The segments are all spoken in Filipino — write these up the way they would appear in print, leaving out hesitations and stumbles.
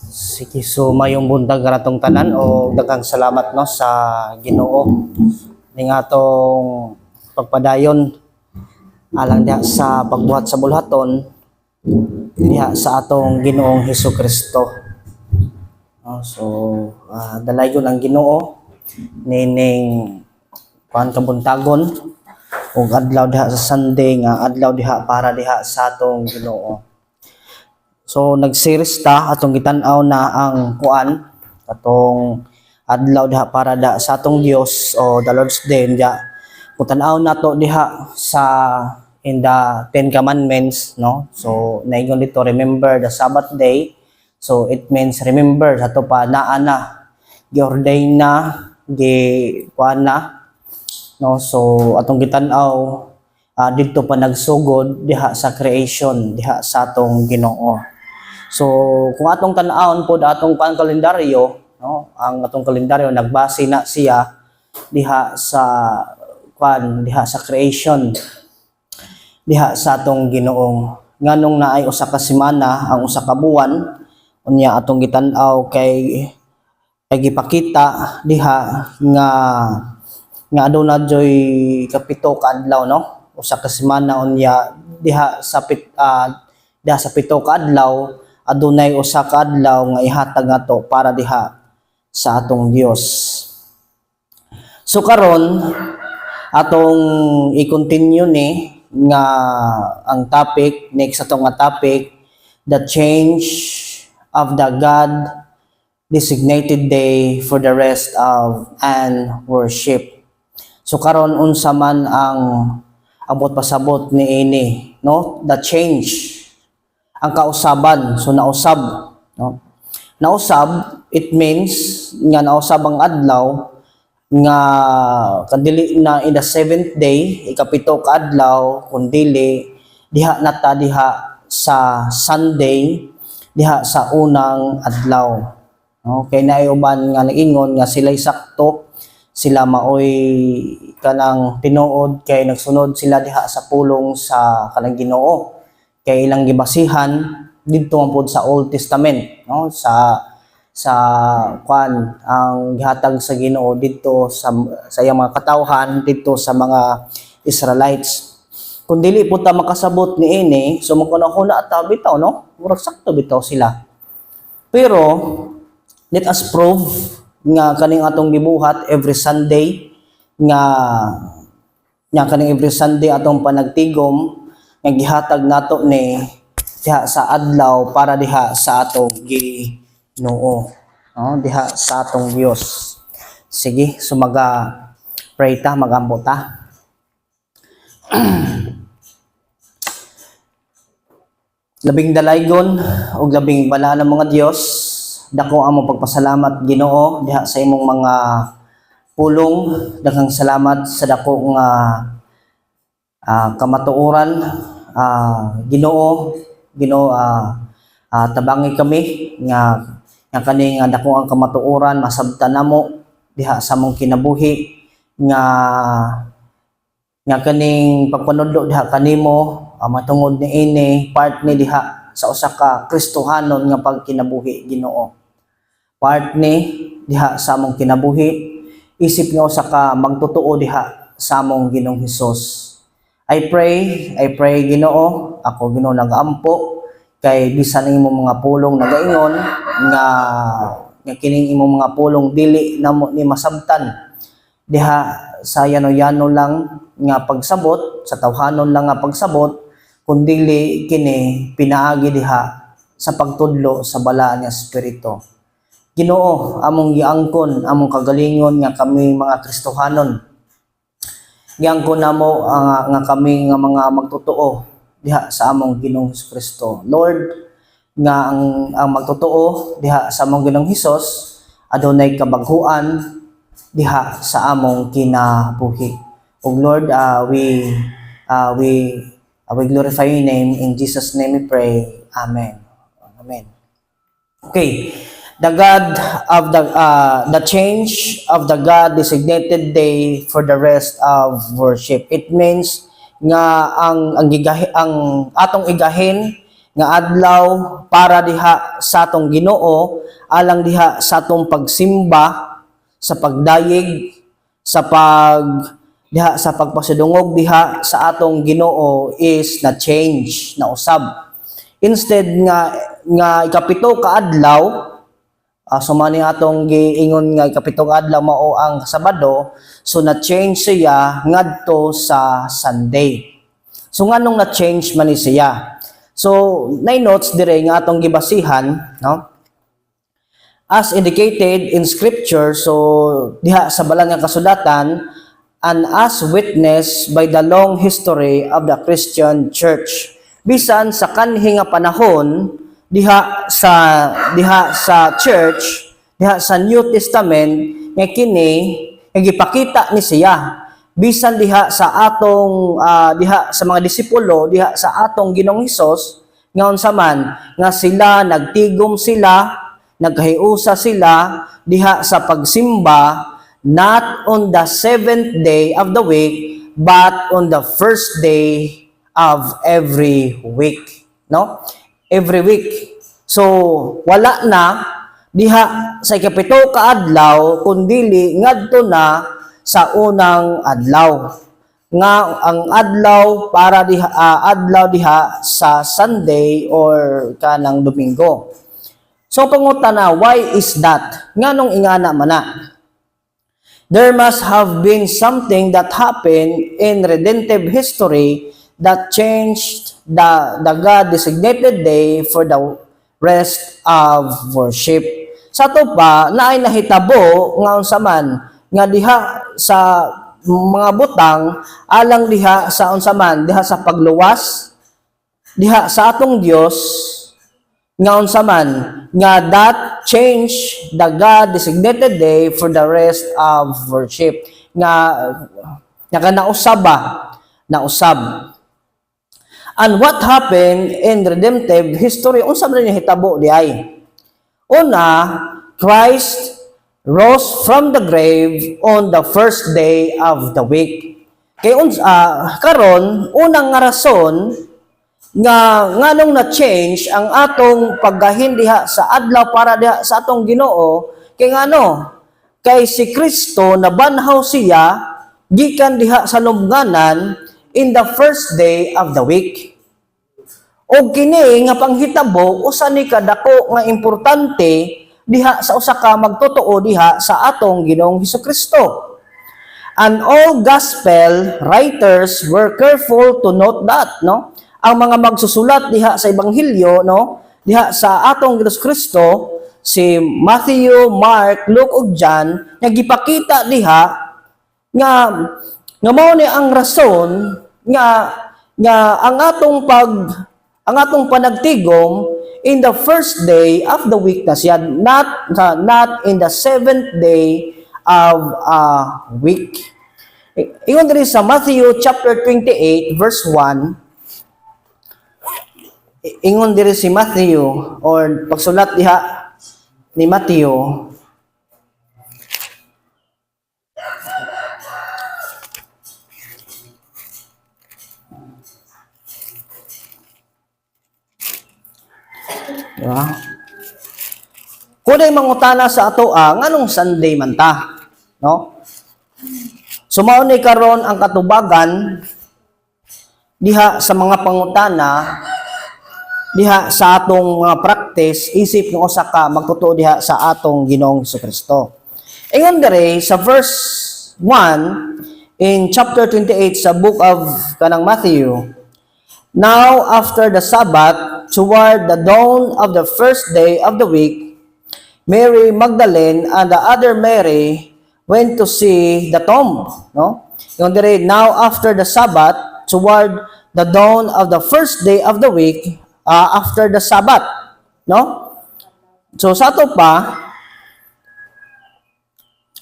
Sige, so mayong buntag karatong tanan o daghang salamat no sa Ginoo ning atong pagpadayon alang diha sa pagbuhat sa bulhaton diha sa atong Ginoong Hesukristo. So dalayon ang Ginoo nining kuan kabuntagon ug adlaw diha sa Sunday nga adlaw diha para diha sa atong Ginoo. So nag-series ta atong gitan-aw na ang kuan atong adlaw diha para da sa atong Dios o the Lord's Day diha. Kutan-aw nato diha sa in the Ten Commandments, no? So naingon dito remember the Sabbath day. So it means remember ato pa naa na gi-ordain na gi kuan na, no? So atong gitan-aw dito pa nagsugod diha sa creation diha sa atong Ginoo. So kung atong tan-awon pod atong kalendaryo, no, ang atong kalendaryo nagbase na siya diha sa diha sa creation diha sa atong Ginoong. Nganong naay usa ka semana ang usa ka buwan unya atong gitan-aw kay gipakita diha nga aduna joy kapito ka adlaw, no, usa ka semana unya diha sa pito ka adlaw adunay usa ka adlaw nga ihatag nato para diha sa atong Dios. So karon atong i-continue ni nga ang topic next atong nga topic, the change of the God designated day for the rest of and worship. So karon unsa man ang abot pasabot ni ini, no, the change ang kausaban. So nausab, no, nausab it means nga nausab ang adlaw nga kadili na in the seventh day ikapito ka adlaw kundili diha nata diha sa Sunday diha sa unang adlaw. Okay, naay uban nga naingon nga sila'y sakto sila maoy kanang tinuod kay nagsunod sila diha sa pulong sa kanang Ginoo kay ilang gibasihan didto man pod sa Old Testament, no, sa kuan ang gihatag sa Ginoo didto sa iyang mga katawhan didto sa mga Israelites. Kung dili po ta makasabot ni ini, so magkunahuna ta bitaw, no, murag sakto bitaw sila. Pero let us prove nga kaning atong gibuhat every Sunday nga kaning every Sunday atong panagtigom nga gihatag nato ni diha sa adlaw para diha sa atong Ginoo, no, diha sa atong Dios. Sige, so pray ta, magambo ta. Labing dalaygon ug labing bala ng mga Dios, dako among pagpasalamat Ginoo diha sa imong mga pulong. Daghang salamat sa dako nga kamatuoran, Ginoo tabangi kami nga kaning dako ang kamatuoran masabtan namo diha sa among kinabuhi nga kaning pagpanudlo diha kanimo matungod ni ini part ni diha sa usa ka Kristohanon nga pagkinabuhi Ginoo, part ni diha sa among kinabuhi isip nga usa ka magtotoo diha sa among Ginoong Hesus. I pray Ginoo, ako Ginoo nagampo kay bisan imong mga pulong nagaingon nga kining imong mga pulong dili namo ni masabtan diha sa yano-yano lang nga pagsabot, sa tawhanon lang nga pagsabot, kundili kini pinaagi diha sa pagtudlo sa bala nga espiritu. Ginoo, among giangkon among kagalingon nga kami mga Kristohanon. Giangkon namo nga kami nga mga magtotoo diha sa among Ginoong Kristo. Lord, nga ang magtotoo diha sa among Ginoong Hesus adunay kabaghuan diha sa among kinabuhi. O Lord, we glorify your name. In Jesus' name we pray. Amen. Amen. Okay. The God of the change of the God designated day for the rest of worship. It means nga ang atong igahin nga adlaw para diha sa atong Ginoo, alang diha sa atong pagsimba, sa pagdayeg, diha sa pagpasidungog diha sa atong Ginoo is na change, na usab. Instead nga ikapito ka adlaw, sumani atong giingon nga ikapito ka adlaw mao ang Sabado, so na change siya ngadto sa Sunday. So nganong na change man ni siya? So nay notes dire nga atong gibasihan, no? As indicated in scripture, so diha sa balang nga kasulatan, and as witnessed by the long history of the Christian Church. Bisan sa kanhi nga panahon diha sa church, diha sa New Testament nga kini nga gipakita ni siya. Bisan diha sa atong diha sa mga disipulo, diha sa atong Ginoong Hesus, nga unsa man nga sila nagtigom sila, naghiusa sila diha sa pagsimba, not on the 7th day of the week, but on the first day of every week, no? Every week. So wala na diha sa ikapito ka adlaw kundili ngadto na sa unang adlaw. Nga ang adlaw para diha sa Sunday or kanang Domingo. So pangutana, why is that? Nganong ingana man na? There must have been something that happened in redemptive history that changed the God-designated day for the rest of worship. Sa to pa, naay nahitabo nga unsa man nga diha sa mga butang alang diha sa unsa man diha sa pagluwas diha sa atong Dios nga unsa man nga that change the God-designated day for the rest of worship nga nausab. And what happened in redemptive history? Unsa man ni hitabo diay? Una, Christ rose from the grave on the first day of the week. Kay karon unang nga rason nga nganong na change ang atong paggahin diha sa adlaw para diha sa atong Ginoo kay ngano? Kay si Kristo nabanhaw siya gikan diha sa lubnganan in the first day of the week. O kini nga panghitabo usa ni kadako nga importante diha sa usa ka magtotoo diha sa atong Ginoong Hesukristo. And all gospel writers were careful to note that, no? Ang mga magsusulat diha sa ebanghelyo, no? Diha sa atong Hesukristo, si Matthew, Mark, Luke ug John, nga gipakita diha nga mao ni ang rason nga ang atong panagtigom in the first day of the week na siya, not in the 7th day of a week. Ingon diri sa Matthew chapter 28 verse 1, ingon diri si Matthew or pagsulat diha ni Matthew, diba? Kunay mangutana sa ato nganong Sunday man ta, no? Sumao ni karon ang katubagan diha sa mga pangutana diha sa atong mga practice isip ng usa ka magtotoo diha sa atong Ginoong Hesukristo. Ingon diri sa verse 1 in chapter 28 sa book of kanang Matthew. Now after the Sabbath, toward the dawn of the first day of the week, Mary Magdalene and the other Mary went to see the tomb, no? Yung dire, now after the Sabbath, toward the dawn of the first day of the week, after the Sabbath, no? So sa to pa,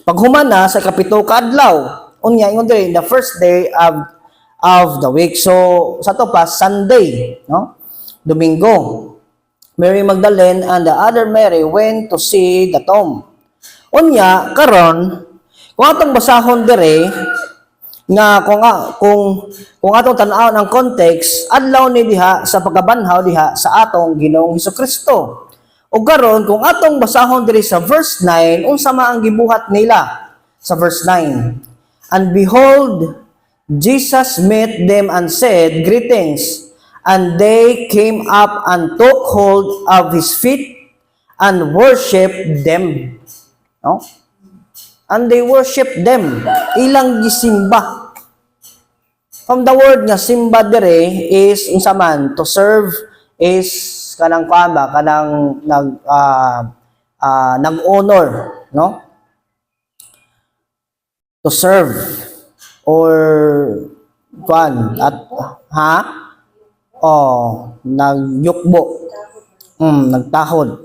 paghuman na sa kapito ka adlaw, unya ingon dire, the first day of the week. So sa to pa, Sunday, no? Domingo. Mary Magdalene and the other Mary went to see the tomb. Unya karon, kung atong basahon dire nga kung atong tan-aw ang context adlaw ni diha sa pagkabanhaw diha sa atong Ginoong Hesukristo. Ug karon kung atong basahon diri sa verse 9 unsa man ang gibuhat nila sa verse 9. And behold, Jesus met them and said, "Greetings." And they came up and took hold of his feet and worshiped them. No? And they worship them. Ilang gisimba. From the word nga simba dire is unsa man to serve is kanang kuan ba kanang nag-honor, no? To serve or kuan at nagyukbo. Nagtahod.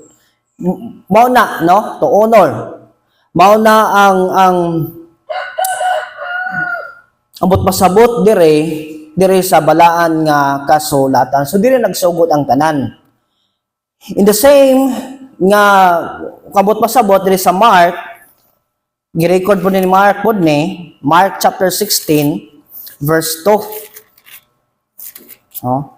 Mao na, no? To honor. Mao na ang ambot pasabot dire sa balaan nga kasulatan. So dire nagsugod ang tanan. In the same nga kabot pasabot dire sa Mark, gi-record po ni Mark po ni Mark chapter 16 verse 2. No?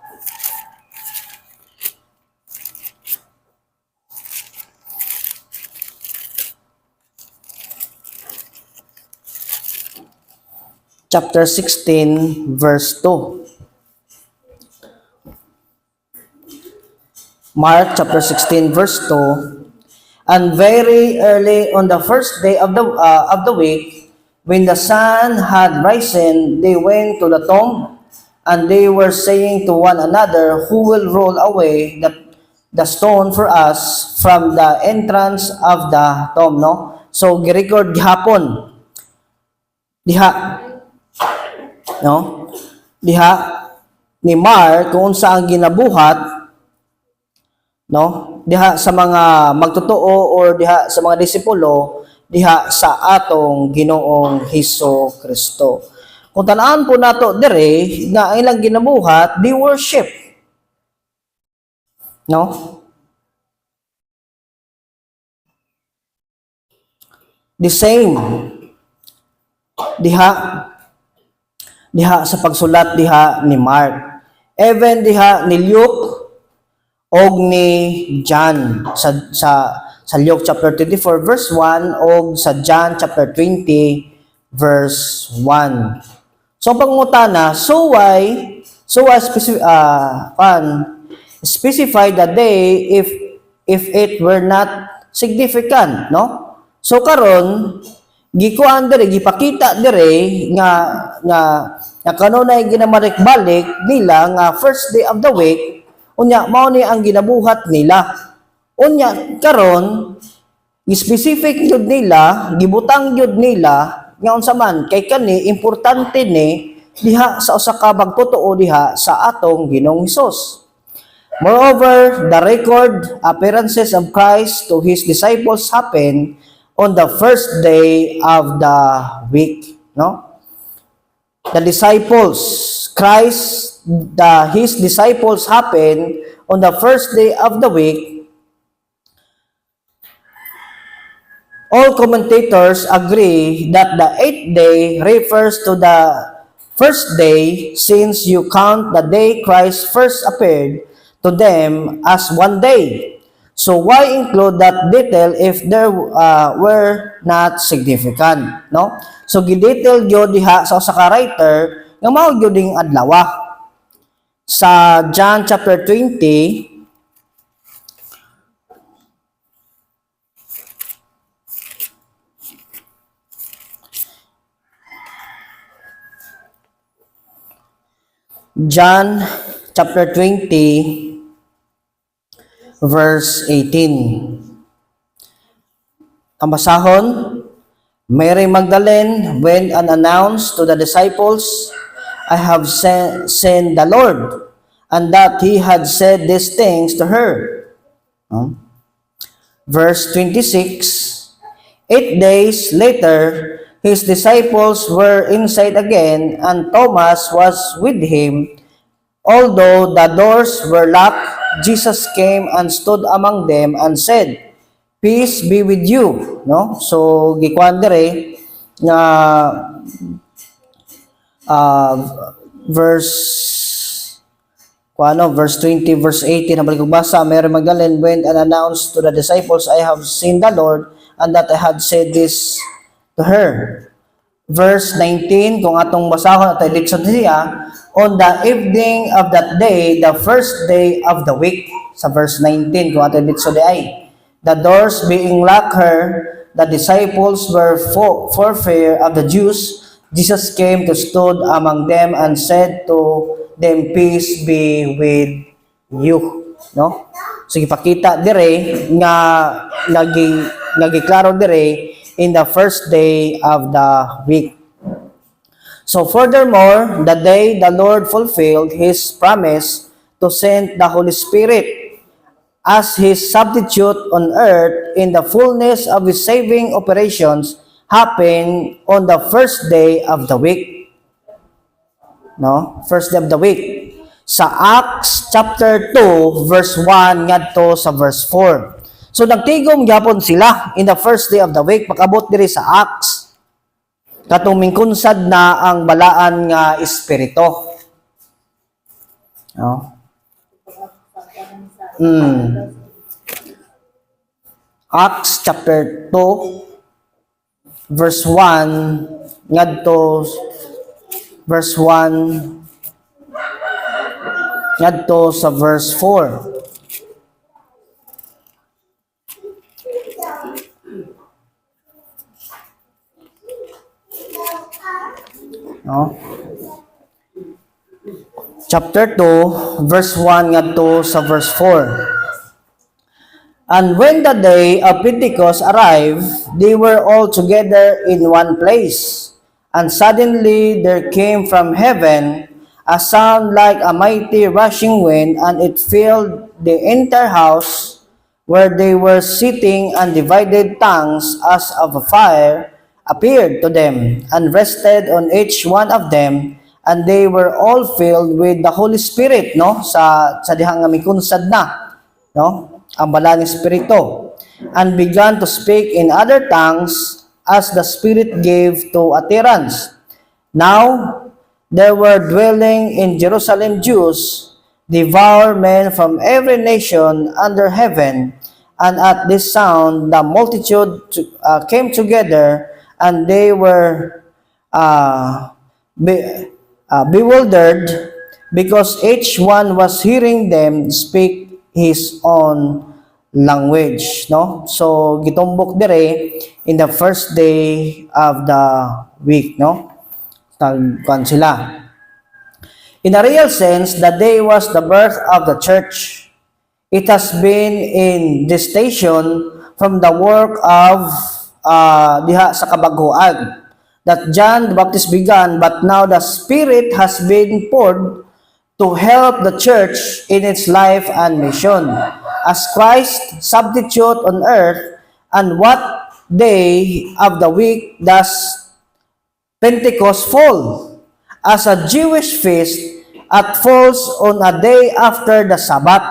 Chapter 16, verse 2. Mark chapter 16, verse 2. And very early on the first day of the week, when the sun had risen, they went to the tomb, and they were saying to one another, "Who will roll away the stone for us from the entrance of the tomb?" No? So gi-record gihapon diha, no? Diha ni Mark kung saan ginabuhat, no? Diha sa mga magtotoo or diha sa mga disipulo diha sa atong Ginoong Hesukristo. Kung tan-aan po nato dire nga ilang ginabuhat, di worship, no? The same diha sa pagsulat diha ni Mark. Even diha ni Luke og ni John sa Luke chapter 24 verse 1 og sa John chapter 20 verse 1. So pangutana, so why specify the day if it were not significant, no? So karon gikuan dire gipakita dire nga kanunay ginamarik-balik nila nga first day of the week unya mao ni ang ginabuhat nila. Unya karon specific jud nila, gibutang jud nila nga unsa man kay kani importante ni diha sa usa ka bagtotoo diha sa atong Ginoong Hesus. Moreover, the record appearances of Christ to his disciples happened on the first day of the week, no? The disciples, his disciples happened on the first day of the week. All commentators agree that the 8th day refers to the first day, since you count the day Christ first appeared to them as one day. So why include that detail if there were not significant, no? So gidetail gyud diha sa usa ka writer nga mao gyud ding adlaw. Sa John chapter 20 John chapter 20 verse 18. Ang basahon, Mary Magdalene went and announced to the disciples, "I have seen the Lord," and that he had said these things to her. Verse 26, 8 days later, his disciples were inside again, and Thomas was with him. Although the doors were locked, Jesus came and stood among them and said, "Peace be with you." No? So gikuan dire nga uh, verse verse 20, verse 18, nabalik ko basa, Mary Magdalene went and announced to the disciples, I have seen the Lord, and that I had said this to her. Verse 19, kung atong basahon at edikson siya, on the evening of that day, the first day of the week, sa verse 19, kung atong edikson di ay, the doors being locked her, the disciples were for fear of the Jews. Jesus came to stood among them and said to them, peace be with you. No? So ipakita dire nga nagiklaro dire in the first day of the week. So furthermore, the day the Lord fulfilled His promise to send the Holy Spirit as His substitute on earth in the fullness of His saving operations happened on the first day of the week. No? First day of the week. Sa Acts chapter 2, verse 1 ngadto sa verse 4. So nagtigom gyapon sila in the first day of the week, makabot diri sa Acts. Katong mingkunsad na ang balaan nga espiritu. No? Acts chapter 2 verse 1 ngadto verse 1 ngadto sa verse 4. No? Chapter 2 verse 1 ngadto sa verse 4. And when the day of Pentecost arrived, they were all together in one place. And suddenly there came from heaven a sound like a mighty rushing wind, and it filled the entire house where they were sitting, and divided tongues as of a fire appeared to them, and rested on each one of them, and they were all filled with the Holy Spirit, no? Sa dihang nga mikunsad na, no? Ang balang espiritu, and began to speak in other tongues as the Spirit gave to utterance. Now there were dwelling in Jerusalem Jews, devout men from every nation under heaven, and at this sound the multitude came together, and they were bewildered, because each one was hearing them speak his own language, no? So gitumbok dire in the first day of the week, no? Tagkuan sila. In a real sense, the day was the birth of the church. It has been in gestation from the work of diha sa kabaghuan that John the Baptist began, but now the Spirit has been poured to help the church in its life and mission as Christ substitute on earth. And what day of the week does Pentecost fall? As a Jewish feast, it falls on a day after the Sabbath.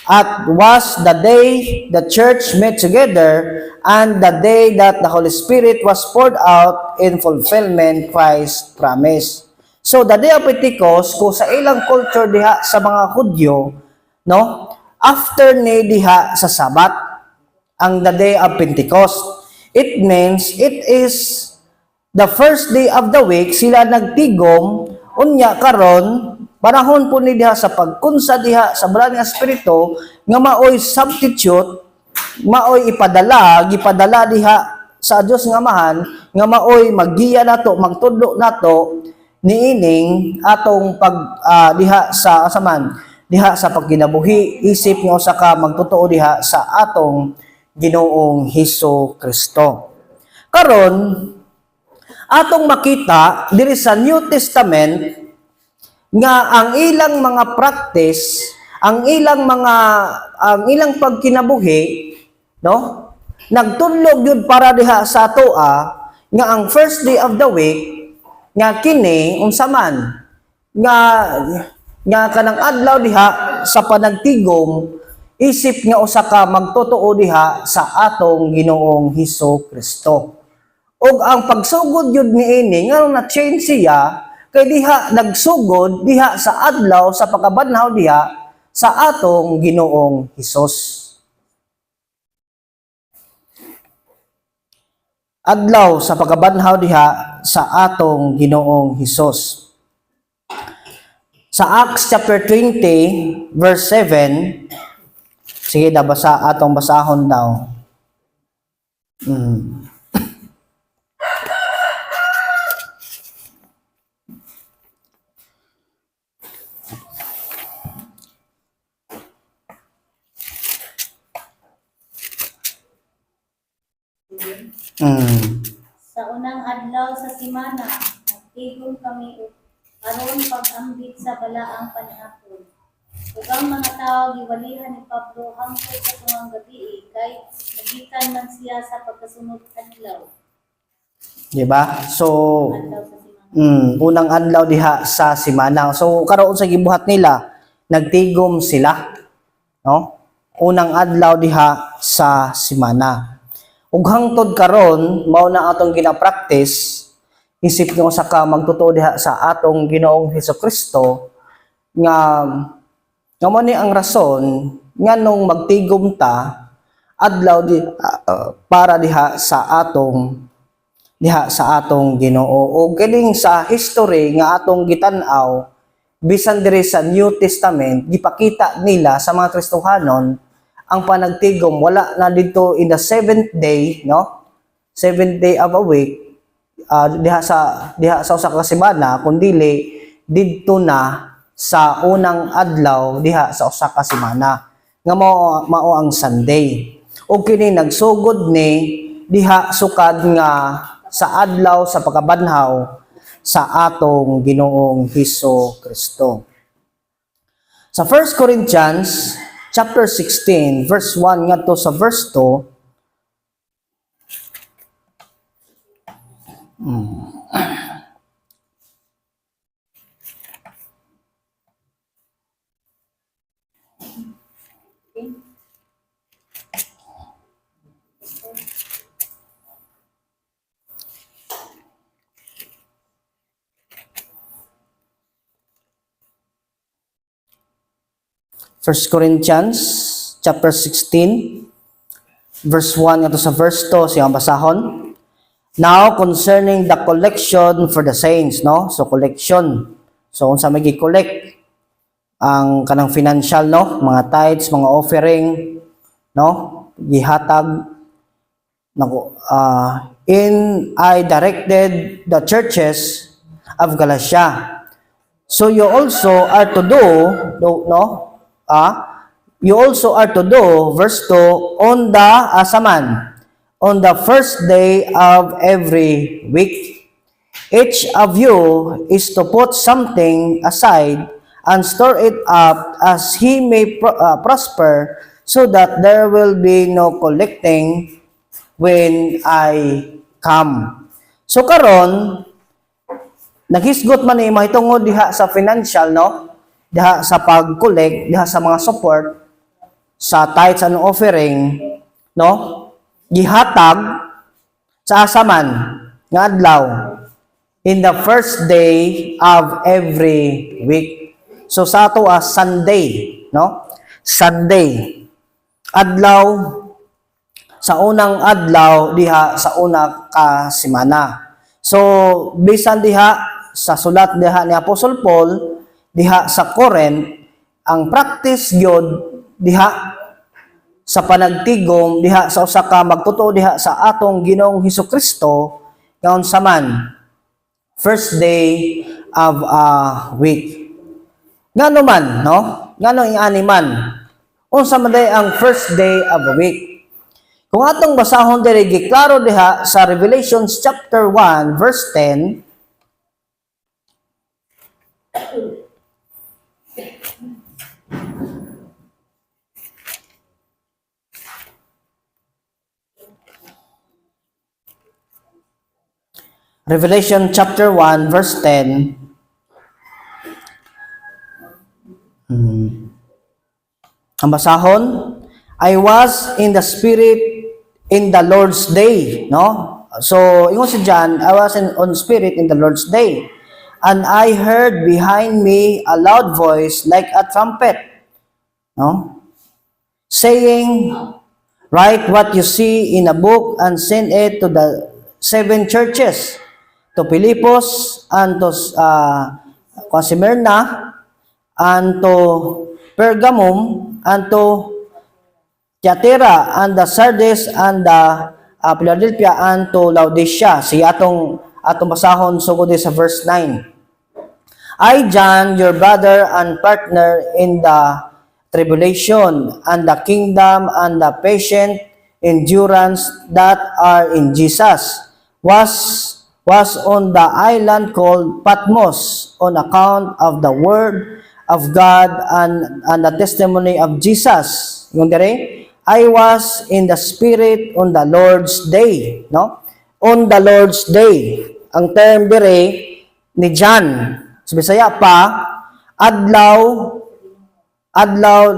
It was the day the church met together, and the day that the Holy Spirit was poured out in fulfillment Christ's promise. So the day of Pentecost, kung sa ilang culture diha sa mga Hudyo, no, after ni diha sa Sabat, ang the day of Pentecost, it means it is the first day of the week. Sila nagtigom unya karon panahon po ni diha sa pagkunsa diha sa balang nga espiritu nga maoy substitute, maoy gipadala diha sa Dios nga Amahan, nga maoy maggiya nato, magtudlo nato niining atong diha sa diha sa pagkinabuhi, isip nga usa ka magtotoo diha sa atong Ginoong Hesus Kristo. Karon atong makita diri sa New Testament nga ang ilang mga practice, ang ilang pagkinabuhi, no? Nagtudlog yun para diha sa atoa nga ang first day of the week nga kini unsa man nga kanang adlaw diha sa panagtigom, isip nga usa ka magtotoo diha sa atong Ginoong Hesus Kristo. Og ang pagsugod yun niini nga na change siya kay diha nagsugod diha sa adlaw sa pagkabanhaw diha sa atong Ginoong Hesus. Adlaw sa pagkabanhaw diha sa atong Ginoong Hesus. Sa Acts chapter 20 verse 7, sige da atong basahon daw. Sa unang adlaw sa simana, nagtigom kami aron pag-ambit sa balaang panahon. Ug ang mga tao giwalihan ni Pablo hangtod sa tungang gabi kay nagikan man siya sa pagkasunod adlaw. Di ba? So, Adlaw sa simana. unang adlaw diha sa simana. So, karon sa gibuhat nila, nagtigom sila. No? Unang adlaw diha sa simana. Ug hangtod karon mao na atong gina-practice isip nyo sa ka magtutuo diha sa atong Ginoong Hesukristo nga mo ni ang rason nga nung magtigom ta adlaw para diha sa atong Ginoo. O kining sa history nga atong gitan-aw bisan diri sa New Testament gipakita nila sa mga Kristohanon ang panagtigom wala na dito in the seventh day, no? Seventh day of a week, diha sa usa ka semana kundili didto na sa unang adlaw diha sa usa ka semana nga mao ang Sunday. O kini nagsugod ni diha sukad nga sa adlaw sa pagkabanhaw sa atong Ginoong Hesukristo. Sa 1 Corinthians chapter 16 verse 1 ngadto sa verse 2, First Corinthians chapter 16 verse 1 ngadto sa verse 2 siyang basahon. Now concerning the collection for the saints, no? So collection. So unsa may gi-collect ang kanang financial, no? Mga tithes, mga offering, no? Gihatag nako I directed the churches of Galatia. So you also are to do, no? You also are to do, verse 2, on the asaman, on the first day of every week. Each of you is to put something aside and store it up as he may prosper, so that there will be no collecting when I come. So karon, naghisgot man ni mahitungod diha sa financial, no? Diha sa pag-collect, diha sa mga support, sa tithes and offering, no? Gihatag sa asaman nga adlaw in the first day of every week. So sa ato Sunday, no? Sunday. Adlaw sa unang adlaw diha sa una ka semana. So bisan diha sa sulat diha ni Apostle Paul diha sa Corinth, ang practice gyud diha sa panagtigom diha sa usa ka magtutuo diha sa atong Ginoong Hesukristo nga unsa man first day of a week. Ngano man, no? Ngano ingani man? Unsa man day ang first day of a week? Kung atong basahon diri giklaro diha sa Revelations chapter 1 verse 10, Revelation chapter 1 verse 10. Ang basahon, I was in the spirit in the Lord's day, no? So, ingon si John, I was on spirit in the Lord's day. and I heard behind me a loud voice like a trumpet, no? Saying, write what you see in a book and send it to the 7 churches, to Philippus, and to Smyrna, and to Pergamum, and to Thyatira, and the Sardis, and the Philadelphia, and to Laodicea. Siya atong basahon sugod sa verse 9. I, John, your brother and partner in the tribulation, and the kingdom, and the patient endurance that are in Jesus, was on the island called Patmos on account of the word of God and the testimony of Jesus. Yung dire, I was in the Spirit on the Lord's day. No? On the Lord's day. Ang term dire ni John, sa Bisaya pa, adlaw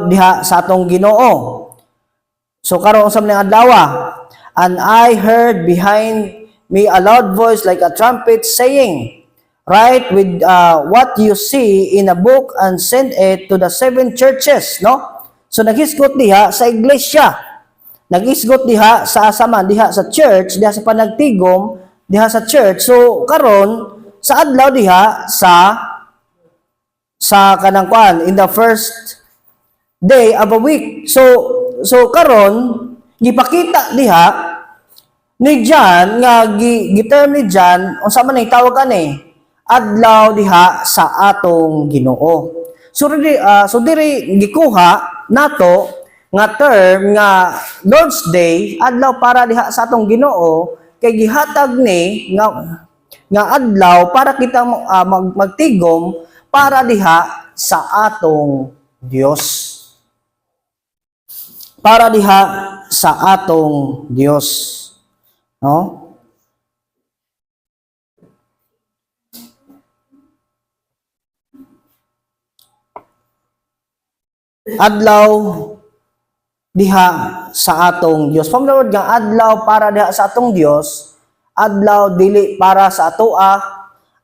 diha sa atong Ginoo. So karon usab ning adlaw, and I heard behind me a loud voice like a trumpet saying, write with what you see in a book and send it to the 7 churches, no? So naghisgot diha sa iglesia. Naghisgot diha sa asaman, diha sa church, diha sa panagtigom, diha sa church. So karon sa adlaw diha sa kanang kuan in the first day of a week. So karon gipakita diha ni John nga giterm ni John unsa man ay tawag ani adlaw diha sa atong Ginoo. So diri gikuha nato nga term nga Lord's Day adlaw para diha sa atong Ginoo kay gihatag ni nga adlaw para kita magtigom para diha sa atong Dios. Para diha sa atong Dios. No? Adlaw diha sa atong Dios. Pamulod nga adlaw para diha sa atong Dios, adlaw dili para sa atoa,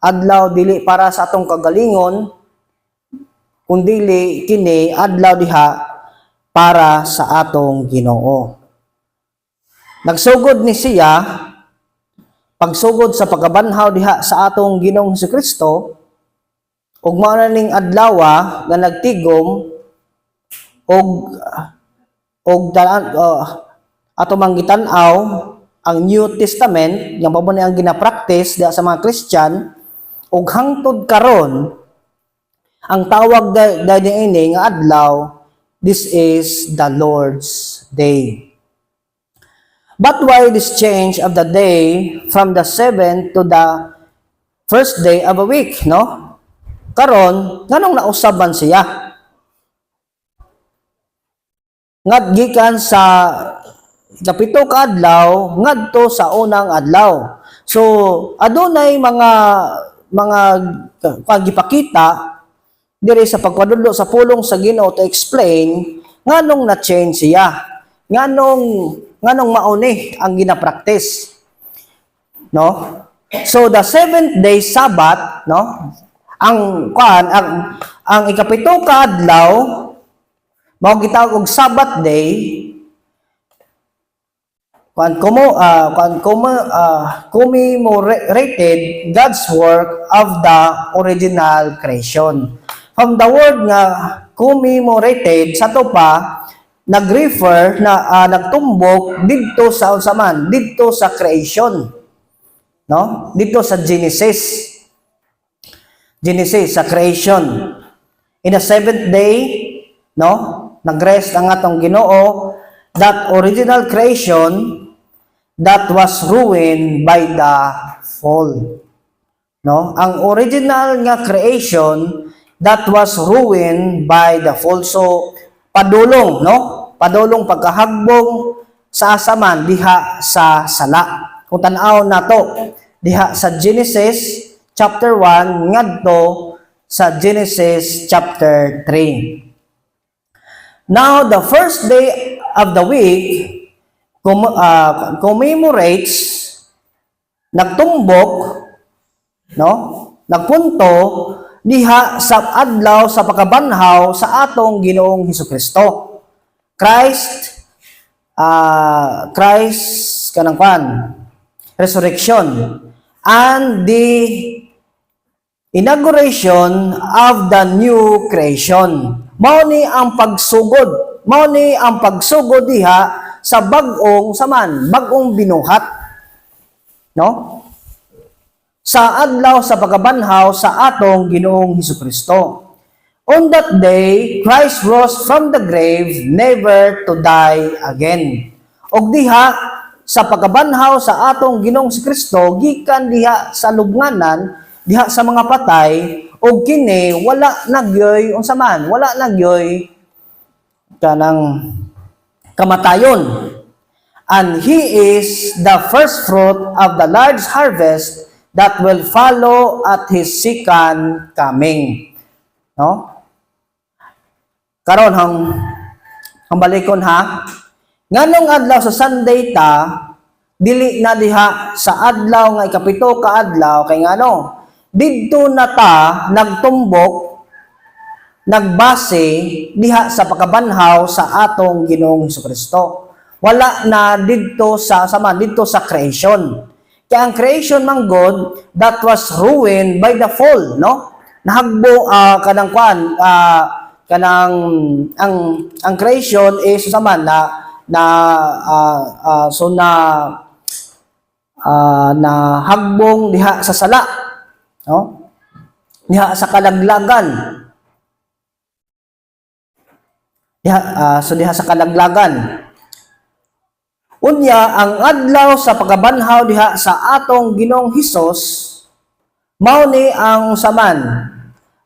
adlaw dili para sa atong kagalingon, kundili kini adlaw diha para sa atong Ginoo. Nagsugod ni siya pagsugod sa pagkabanhaw diha sa atong Ginoong Hesukristo ug mao na ning adlaw nga nagtigom og ato manggitan-aw ang New Testament nga mao ni ang gina-practice diha sa mga Christian ug hangtod karon ang tawag dinhi nga adlaw, this is the Lord's Day. But why this change of the day from the 7th to the first day of a week, no? Karon nganong nausaban siya? Ngad gikan sa kapito ka adlaw ngadto sa unang adlaw. So adunay mga pagipakita diri sa pagpadudlo sa pulong sa Ginoo to explain nganong na change siya. Nganong mauni ang gina-practice. No? So the 7th day Sabbath, no? Ang ikapito ka adlaw mao gitawag og Sabbath day commemorated God's work of the original creation. From the word nga commemorated sa to pa nag-refer na nagtumbok didto sa unsaman didto sa creation, no? Didto sa Genesis sa creation. In the 7th day, no? Nagrest ang atong Ginoo, that original creation that was ruined by the fall. No? Ang original nga creation that was ruined by the fall. So padulong, no? Padulong pagkahagbong sa asaman diha sa sala. Kung tan-aw nato diha sa Genesis chapter 1 ngadto sa Genesis chapter 3. Now, the first day of the week commemorates, nagtumbok, no? nagpunto diha sa adlaw sa pagkabanhaw sa atong Ginoong Hesukristo. Christ kanang kwan, resurrection, and the inauguration of the new creation. Mao ni ang pagsugod, mao ni ang pagsugod diha sa bagong binuhat, no? Sa adlaw sa pagkabanhaw sa atong Ginoong Hesukristo. On that day, Christ rose from the grave, never to die again. Og diha sa pagkabanhaw sa atong Ginoong Hesukristo, gikan diha sa lubnganan, diha sa mga patay, og kini wala nagyoy unsa man, wala nagyoy kanang kamatayon. And he is the first fruit of the large harvest that will follow at his second coming. No? Karon ang balikon ha. Nganong adlaw sa Sunday ta, dili na diha sa adlaw nga ikapito ka adlaw kay ngano? Didto na ta nagtumbok, nagbase diha sa pagkabanhaw sa atong Ginoong Hesukristo. Wala na didto sa creation. Kaya ang creation man God that was ruined by the fall, no? Nahagbo kanang kwan kanang ang creation is saman na hagbong diha sa sala, no? Diha sa kalaglagan. Diha sa kalaglagan. Unya ang adlaw sa pagkabanhaw diha sa atong Ginoong Hesus mao ni ang saman,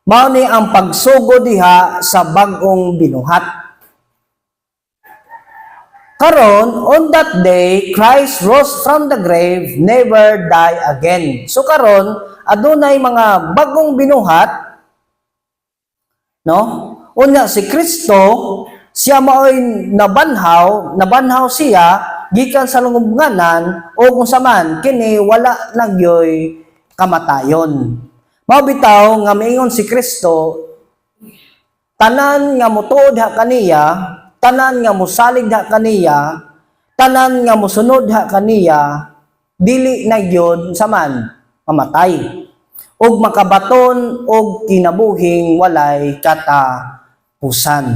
mao ni ang pagsugod diha sa bagong binuhat. Karon, on that day, Christ rose from the grave, never die again. So karon, adunay mga bagong binuhat, no? Unya si Kristo, siya maoy nabanhaw siya gikan sa lungubnganan o kung saman kini wala nagyoy kamatayon. Mao bitaw nga miingon si Kristo, tanan nga motuod ha kaniya, tanan nga mosalig ha kaniya, tanan nga mosunod ha kaniya, dili na gyud saman mamatay ug makabaton og kinabuhing walay katapusan.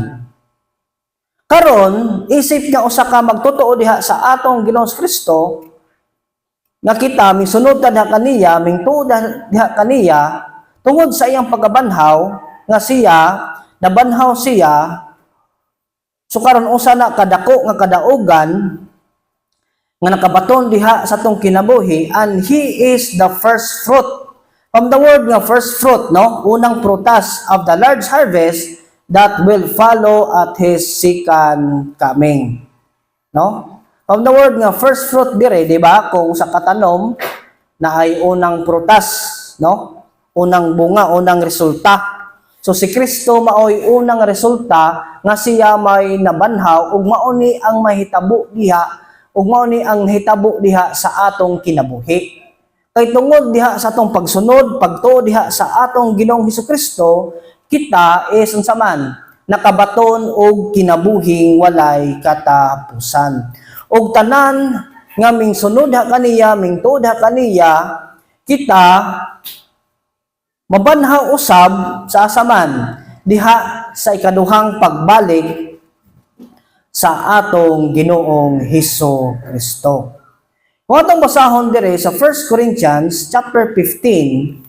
Karon isip nga usa ka magtotoo diha sa atong Ginoong Kristo nga kita misunod ta diha kaniya, mingtuod diha kaniya tungod sa iyang pagkabanhaw nga siya nabanhaw siya. So karon usa na kadako nga kadaugan nga nakabaton diha sa tong kinabuhi, and he is the first fruit. From the word nga first fruit, no, unang prutas of the large harvest that will follow at his second coming, no? From the word nga first fruit dire, di ba, kung sa katanom na ay unang prutas, no, unang bunga, unang resulta. So si Kristo maoy unang resulta nga siya may nabanhaw ug mao ni ang mahitabo diha, ug mao ni ang hitabo diha sa atong kinabuhi. Kay tungod diha sa atong pagsunod, pagtuo diha sa atong Ginoong Hesukristo, kita is unsa man nakabaton og kinabuhing walay katapusan. Og tanan nga mingsunod ha kaniya, mingtuod ha kaniya, kita mabanhaw usab sa asaman diha sa ikaduhang pagbalik sa atong Ginoong Hesukristo. Kung atong basahon dire sa 1 Corinthians chapter 15,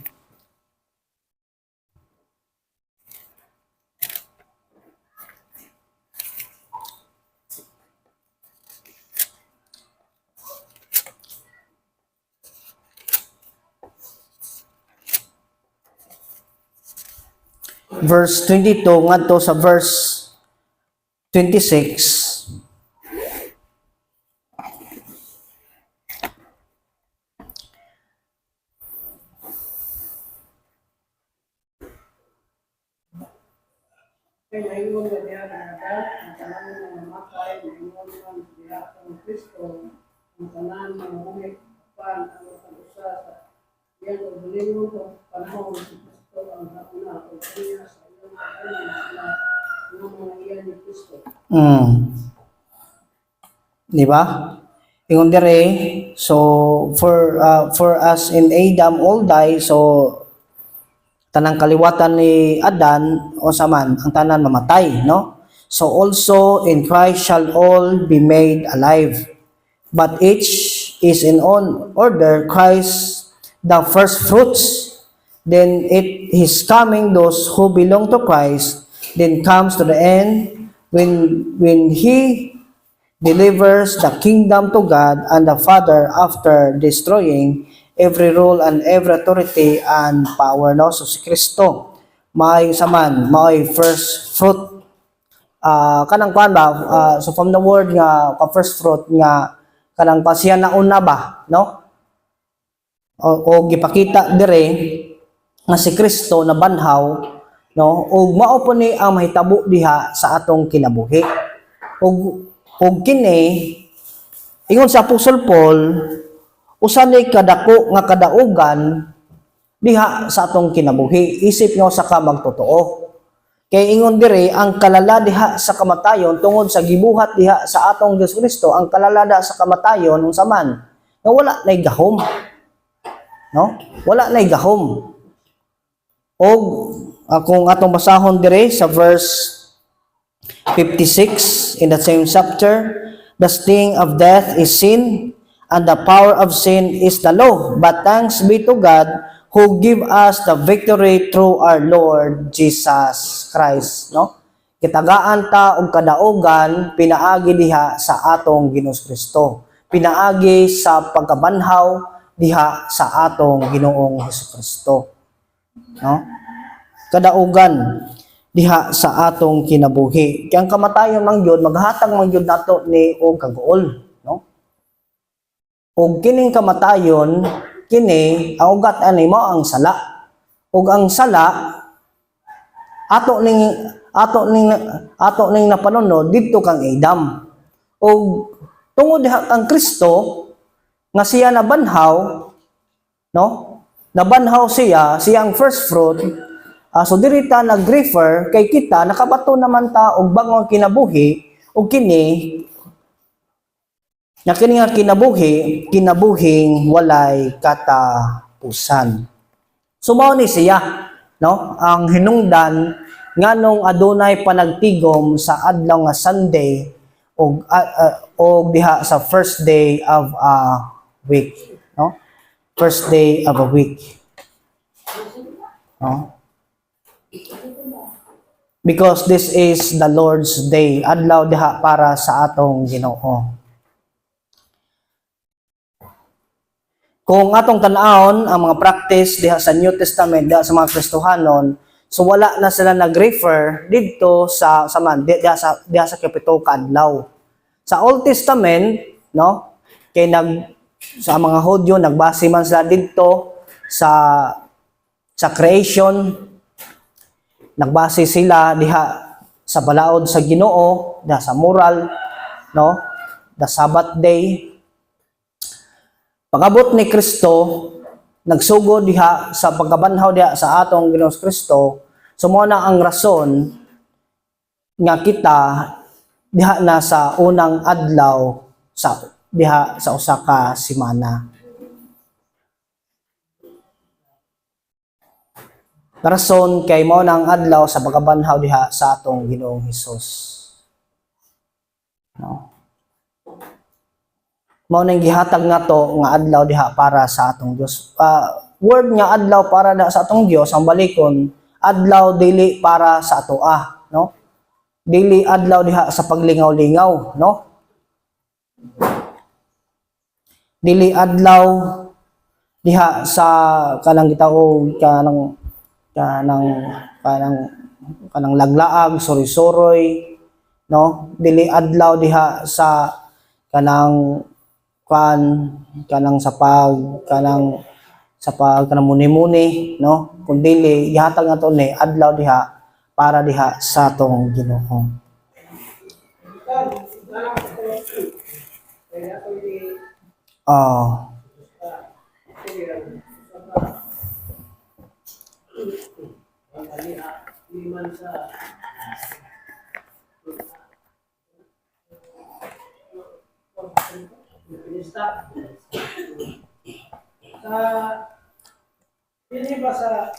verse 22 ngadto sa verse 26. Kaya naingon nga diha nga ang tanan nga namatay, naingon nga diha ang Kristo, ang tanan nga humik pan ang usa sa Yan o bulingon ko panahon si Kristo ang nauna o kanya sa iyong pagkain sila ng mga iyan ni Kristo. Di ba? Ingon dire, so for us in Adam all die, so tanang kaliwatan ni Adan o saman ang tanan mamatay, no? So also in Christ shall all be made alive, but each is in on order. Christ the first fruits, then it is coming those who belong to Christ, then comes to the end when he delivers the kingdom to God and the Father after destroying every rule and every authority and power, no? So si Kristo may saman may first fruit, kanang kuan ba, so from the word nga first fruit nga kanang pasiya na una ba, no? O gipakita dire nga si Kristo na banhaw, no? Og mao po ni ang mahitabo diha sa atong kinabuhi. Og kini ingon sa Apostle Paul, usa ni kadako nga kadaugan diha sa atong kinabuhi, isip nga sa ka magtotoo. Kay ingon dire ang kalala diha sa kamatayon tungod sa gibuhat diha sa atong Dios Kristo, ang kalala diha sa kamatayon unsa man nga wala nay gahom. No? Wala nay gahom. Og kung atong basahon dire sa verse 56 in the same chapter, the sting of death is sin, and the power of sin is the law. But thanks be to God who give us the victory through our Lord Jesus Christ. No? Kitagaan ta og kadaugan pinaagi diha sa atong Ginoos Kristo. Pinaagi sa pagkabanhaw diha sa atong Ginoong Hesukristo. No? Kadaugan diha sa atong kinabuhi. Kaya ang kamatayon man gyud maghatag man gyud nato ni og kaguol, no? Og kining kamatayon kini ang ugat ani mao ang sala. Og ang sala ato ning napanunod didto kang Adam. Og tungod diha kang Kristo nga siya nabanhaw, no? Nabanhaw siya ang first fruit. So diri ta nag-refer kay kita nakabato naman ta og bag-ong kinabuhi og kini nga kinabuhing walay katapusan. So mao ni siya, no? Ang hinungdan nganong adunay panagtigom sa adlaw nga Sunday og diha sa first day of a week, no? First day of a week. No? Because this is the Lord's day, adlaw diha para sa atong Ginoo. Kung atong tan-awon ang mga practice diha sa New Testament diha sa mga Kristohanon, so wala na sila nag-refer didto sa diha sa kapito ka adlaw. Sa Old Testament, no, kay sa mga Hudyo nagbase man sila didto sa creation. Nagbase sila diha sa balaod sa Ginoo, diha sa moral, no? The Sabbath day. Pag-abot ni Kristo, nagsugod diha sa pagkabanhaw diha sa atong Ginoos Kristo, sumo na ang rason nga kita diha na sa unang adlaw diha sa usa ka semana. Rason kay mao nang adlaw sa pagkabanhaw diha sa atong Ginoong Hesus. No? Mao nang gihatag nato nga adlaw diha para sa atong Dios. Word nga adlaw para sa atong Dios ang balikon, adlaw dili para sa atoa, no? Dili adlaw diha sa paglingaw-lingaw, no? Dili adlaw diha sa kanang gitaog kanang laglaag, soroy-soroy, no? Dili adlaw diha sa kanang muni-muni, no? Kun dili gihatag nato ni adlaw diha para diha sa atong Ginoo. ang liman sa Pinista. Sa hindi ba sa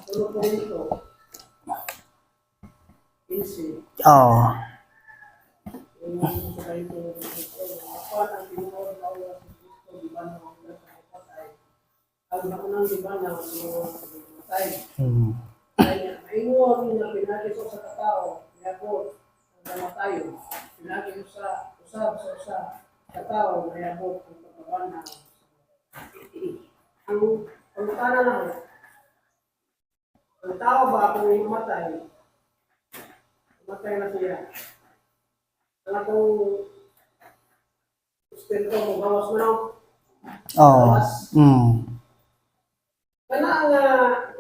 Korinto 15 Oh. yung sa Korinto ako ang tinuod na oras sa Kristo di ba na ang patay ang naunang di ba na patay kaya maingon na pinagi ko sa katao niabot ang namatayo pinagi ko sa usab sa katao niabot ang pagkabana ang pagkana lang ang tao ba kung mamatay na siya ang akong espiritu mo bawas mo lang Oh. kana ang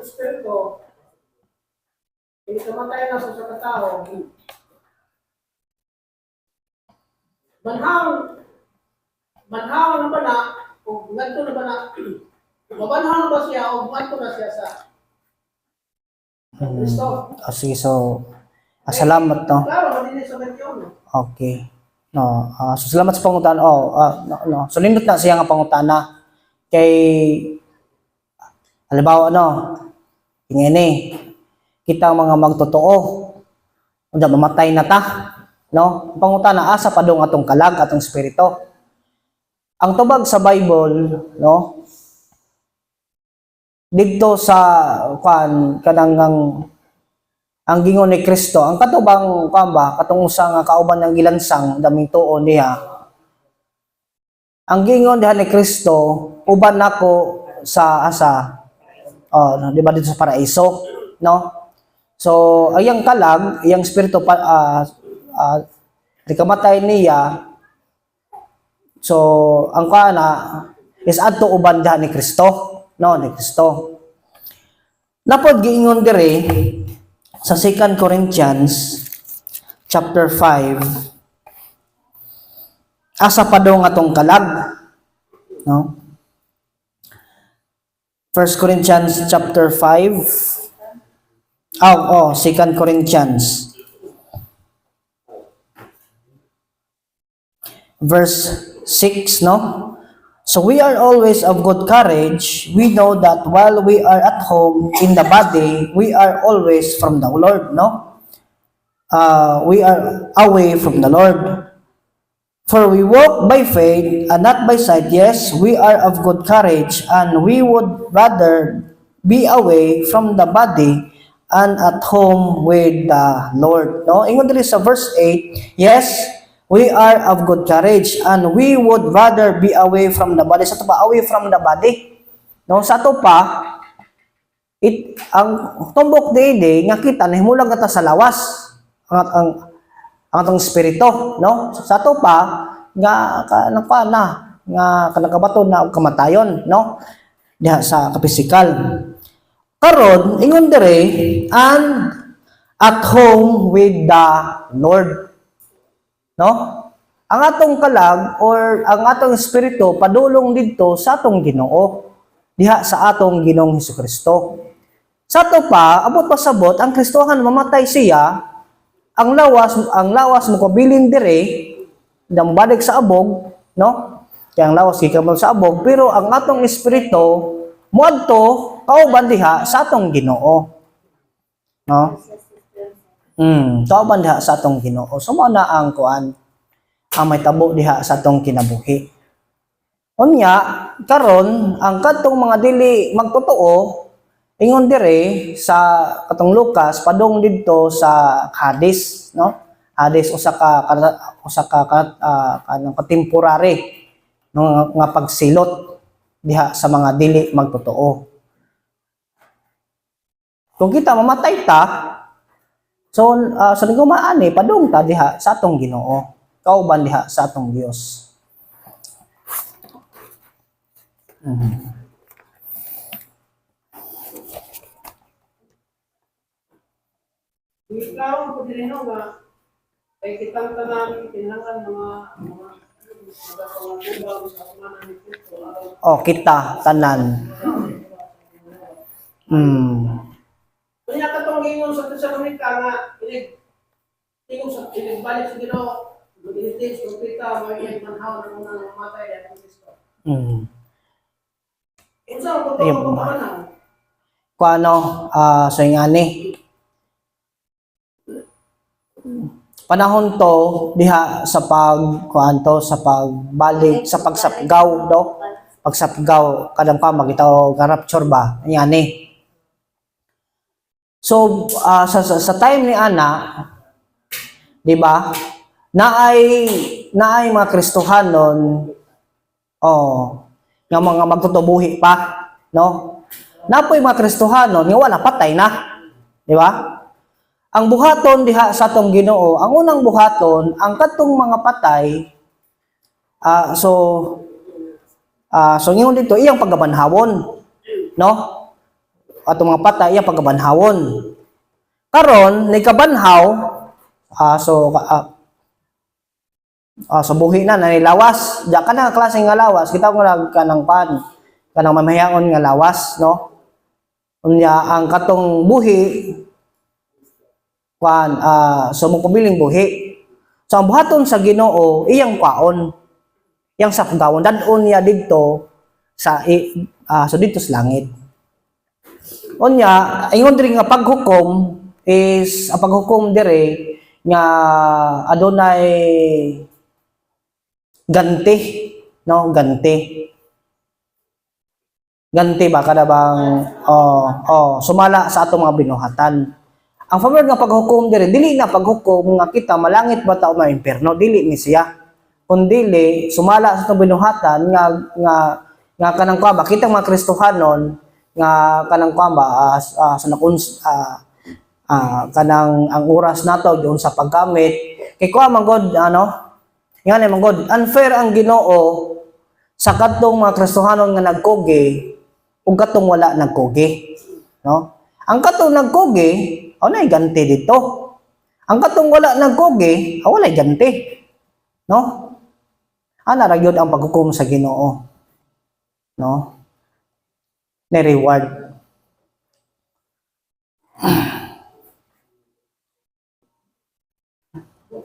espiritu hindi kamatay na sa katao banhaw na ba na o ngadto na ba na mabanhaw na ba siya o ngadto na siya sa Kristo Sige, so salamat no. klaro madinis sa Mateo Okay. No, so salamat sa pangutana. No. So nindot na siya nga pangutana kay halimbawa no, ingini kita mga magtotoo unda mamatay na ta, no? Pangutana asa padung atong kalag atong espiritu. Ang tubag sa Bible, no? Dito sa kanang ang gingon ni Kristo, ang katubang kamba, katong usa nga kauban ng gilansang daming tuo niya. Ang gingon diha ni Kristo, uban nako sa asa. Di ba dito sa paraiso, no? So, ayang kalag, ayang espiritu di kamatay niya. So, ang kana is adto uban diha ni Kristo, no, ni Kristo. Napod giingon dire sa 2 Corinthians chapter 5 asa pa daw nga tong kalag, no? 1 Corinthians chapter 5 2 Corinthians verse 6, no? So we are always of good courage. We know that while we are at home in the body, we are always from the Lord, no? We are away from the Lord. For we walk by faith and not by sight. Yes, we are of good courage, and we would rather be away from the body and at home with the Lord, no? Ingon diri sa verse 8, yes, we are of good courage and we would rather be away from the body. Sa to pa, away from the body. No, sa to pa, ang tumbok dede nga kita nahimulang kata sa lawas ang atong espiritu, no? Sa to pa nga kanakabaton na og kamatayon, no? Diha sa kapisikal. Karon ingon dire and at home with the Lord. No? Ang atong kalag or ang atong espiritu padulong didto sa atong Ginoo diha sa atong Ginoong Hesukristo. Sa to pa abot pasabot ang Kristohan mamatay siya, ang lawas mo kabilin dire dambadig sa abog, no? Kaya ang lawas gikabal sa abog, pero ang atong espiritu moadto kauban diha sa atong Ginoo. No? Kauban diha sa atong Ginoo. So mao na ang kuan ang may tabo diha sa atong kinabuhi. Unya karon ang kadtong mga dili magtotoo ingon dire sa katong Lucas padung didto sa Hades, no? Hades usa ka kanang temporary no nga pagsilot diha sa mga dili magtotoo. Kung kita mamatay ta, so sa nigumaani padung ta diha sa atong Ginoo, kauban diha sa atong Dios. Ikaw po din nga ay kitang tanan kinahanglan mga sa kumanan ni Kristo. Kita tanan. Kaya ang gingon sa Thessalonica nga tingog sa balik sa Ginoo, magilitis kung kita may manhaw ng unang mamatay at Kristo. Unsa ang Ayun, totoo pagpapanaw? Kung ano, so yung ani. Panahon to diha sa kuanto sa pagbalik sa pagsapgaw do, pagsapgaw kadang pa magitaw nga rapture ba yani. So sa time ni Ana, di ba? Naay mga Kristohanon nga mga magtutubuhi pa, no? Napoy mga Kristohanon nga wala patay na, di ba? Ang buhaton diha sa atong Ginoo, ang unang buhaton, ang katong mga patay, so ngayon dito, iyang paggabanhawon, no? Atong mga patay, iyang paggabanhawon. Karon, nikabanhaw, so buhi na, nanilawas. Diya ka na klase nga lawas, kita ko na kanang mamahayaon nga lawas, no? Unya, ang katong buhi, so mukubiling buhi. So ang buhaton sa Ginoo iyang kwaon, iyang sapgawon dadon niya didto so didto sa langit. Unya ingon diri nga paghukom is ang paghukom dire nga adunay ganti, no? Ganti ba kada bang sumala sa atong mga binuhatan. Ang family nga paghukom dire dili na paghukom nga kita malangit ba ta o maimperno, dili ni siya. Kundi sumala sa atong binuhatan nga kanang kuaba kitang mga Kristohanon nga kanang kuaba kanang ang oras nato diyon sa pagkamit kay kuha man god ngani man god unfair ang Ginoo sa kadtong mga Kristohanon nga nagkugi ug katong wala nagkugi, no? Ang katong nagkugi walay ganti dito. Ang katong wala nagkugi, walay ganti. No? Ana ra gyud ang paghukom sa Ginoo. No? Ni reward.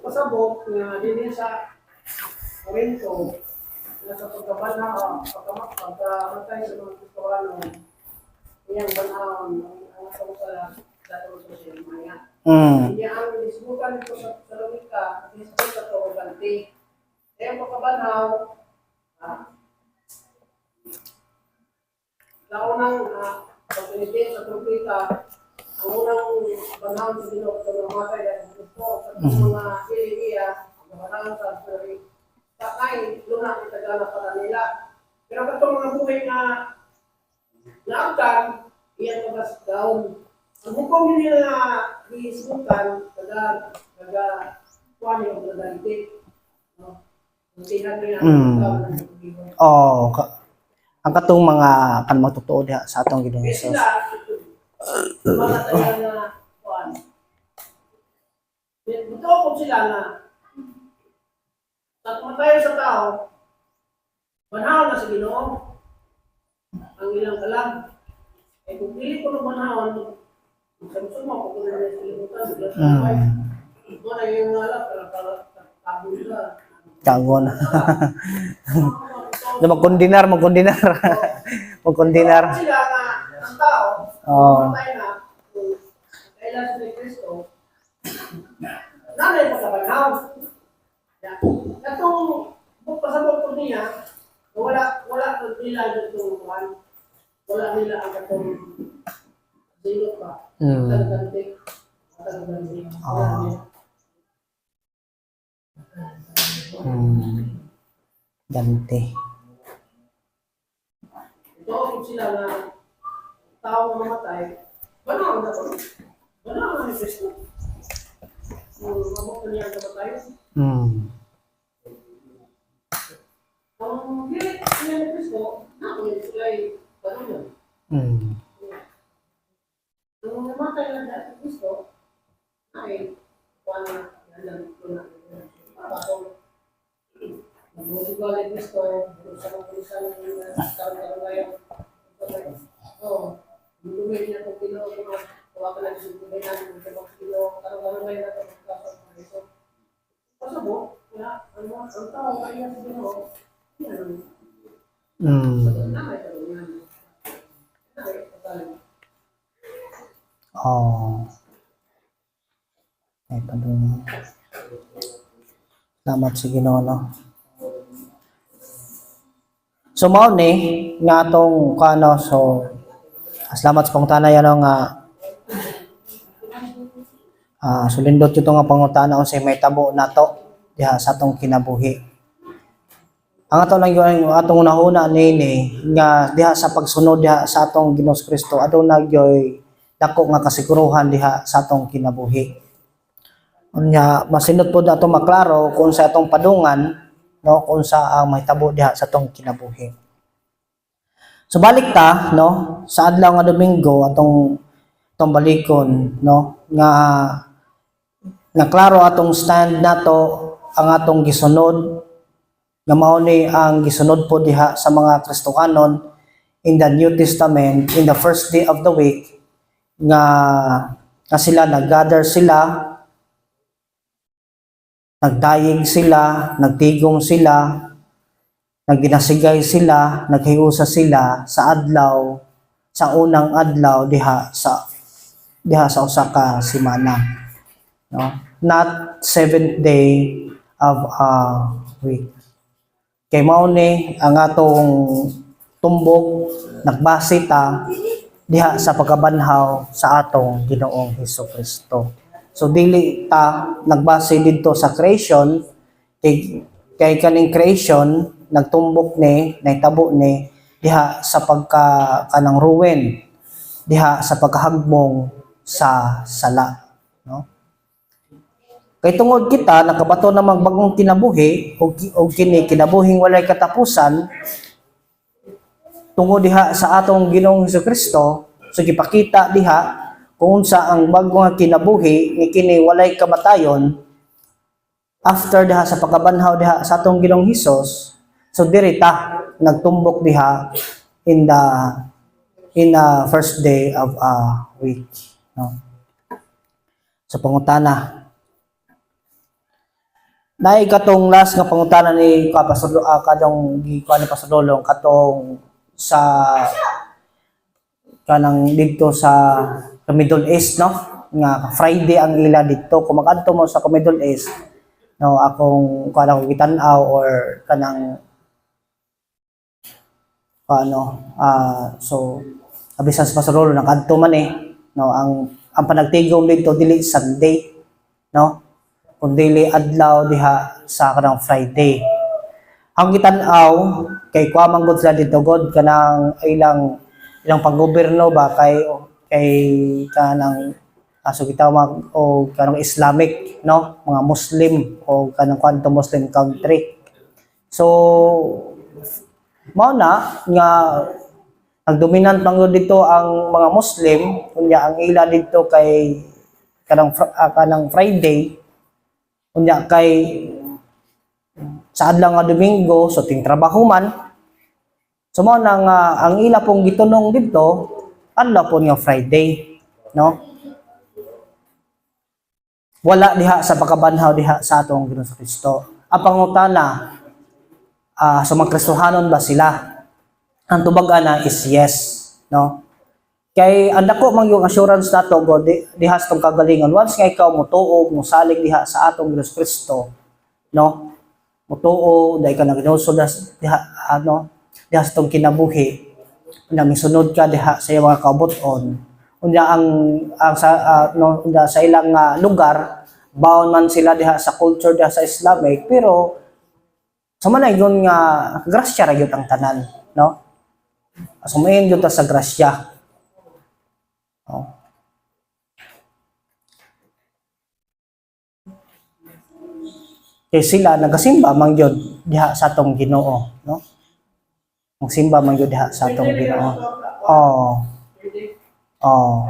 Pasabot nga dinhi sa Korinto nga sa pagkabanhaw, pagkamatay sa mga Kristohanon, iyang banhaw ang sa datong sa Jeremiah. Hindi ang disbukan nito sa Thessalonica, disbuk sa to ganti. Kaya pagkabanhaw, naunang pagpinitin sa trumpeta, ang unang banhaw sa Ginoo sa mga matay at Kristo sa mga Hiliya, ang banhaw sa Suri, takay, lunak itagala para nila. Pero katong mga buhay na naagkan, iyan magas down. Ang hukom nila na disbukan, kuha niyo ang ganti. Hindi na rin ang katong mga kan magtotoo diha sa atong Ginoong Hesus. Mga tayo na kuhan. Ito po sila na tayo sa tao, manhaw na sa Ginoo ang ilang kalam. Eh kung pili ko ng manhawan, magsama ko kung na silimutan, ito na yung alap, tago nila. Tago na. Magkondinar. Magkondinar. Sila nga, ang tao, matay na, kailan sa Kristo, nanay pa sa banhaw. Itong pasabot ko niya, wala nila itong kuhan. Wala nila ang katong silot pa. Talagantik. Wala nila. Ganti. Ito kung sila na tao na mamatay, banhaw na ito. Banhaw na ni Kristo. Mabok na niya ang kamatay. Ang hirit niya ni Kristo, sila ay banhaw na. Nung namatay na dahil sa Kristo, ay kuha na nalang ko na. Nagmusigal ni Kristo, sa mga kulisan ng taon-taon ngayon. Lumit niya kung Ginoo Huwag ka lang siyempre namin kung kilo, karong-karong ngayon natin magkasal ng iso. Pasabot, na, ang tao, kaya sa Ginoo, yan, namay ka rin yan. Namay, pagkalim. Oh. Ay, padung. Salamat sa Ginoo, no? So, mao ni, nga atong, kano, so, salamat sa pangutana yan, no, nga, sulindot ito nga pangutana kung may tabo na to, diha sa atong kinabuhi. Ang ato lang yung atong unahuna nini nga diha sa pagsunod diha sa atong Ginoos Kristo adto nagyoy dako nga kasiguruhan diha sa atong kinabuhi. Unya masinod pod ato maklaro kung sa atong padungan no kung sa ang mahitabo diha sa atong kinabuhi. So balik ta no sa adlaw nga Domingo atong balikon no nga klaro atong stand nato ang atong gisunod nga mao ni ang gisunod po diha sa mga Kristohanon in the New Testament in the first day of the week nga sila naggather sila, nagdayeg sila, nagtigom sila, nagdinasigay sila, naghiusa sila sa adlaw sa unang adlaw diha sa usa ka semana. No? Not 7th day of a week. Kay mao ni ang atong tumbok nagbase ta diha sa pagkabanhaw sa atong Ginoong Hesukristo. So dili ta nagbase didto sa creation kay kaning creation nagtumbok ni nahitabo ni diha sa kanang ruin, diha sa pagkahagmong sa sala, no? Kay tungod kita nakabato na magbagong kinabuhi og kini kinabuhing walay katapusan tungod diha sa atong Ginoong Hesukristo, so gipakita diha kung unsa ang bagong kinabuhi ni kini walay kamatayon after diha sa pagkabanhaw diha sa atong Ginoong Hesus. So diri ta nagtumbok diha in the first day of a week, no? So pangutana naay katong last nga pangutana ni kadong gikuan ni Pastor Lolong katong sa kanang dito sa Middle East, no? Nga Friday ang ila dito kung magadto mo sa Middle East, no, akong kanang gitan-aw or kanang so abisan sa Pastor Lolong nakadto man no, ang panagtigom dito dili Sunday, no, kundi adlaw diha sa kanang Friday. Ang gitan-aw kay kuamang gud sila dito god kanang ilang panggobyerno ba kay kanang so gitawag o kanang Islamic, no, mga Muslim o kanang kwanto Muslim country. So mao na nga nagdominant man dito ang mga Muslim unya ang ila dito kay kanang Friday. Unya kay sa adlaw nga Domingo so ting trabaho man. So mao nang ang ila pong gitunong didto adlaw po nga Friday, no? Wala diha sa pagkabanhaw diha sa atong Ginoong Kristo. Ang pangutana sa mga Kristohanon ba sila? Ang tubag-ana is yes, no? Kay ang dako man yung assurance nato go diha sa tong kagalingon once nga ikaw motuo mosalig diha sa atong Ginoong Kristo, no, motuo dahil ka naginoso diha diha sa tong kinabuhi unya misunod ka diha sa iyang mga kabuton unya ang sa ilang lugar bound man sila diha sa culture diha sa Islamic pero sa manaygon nga grasya ra gyud ang tanan, no, asumayin gyud ta sa grasya. Oh. Kaya sila nagasimba man gyud diha sa atong Ginoo, no? Magsimba man gyud diha sa atong Ginoo. Oh. Oh.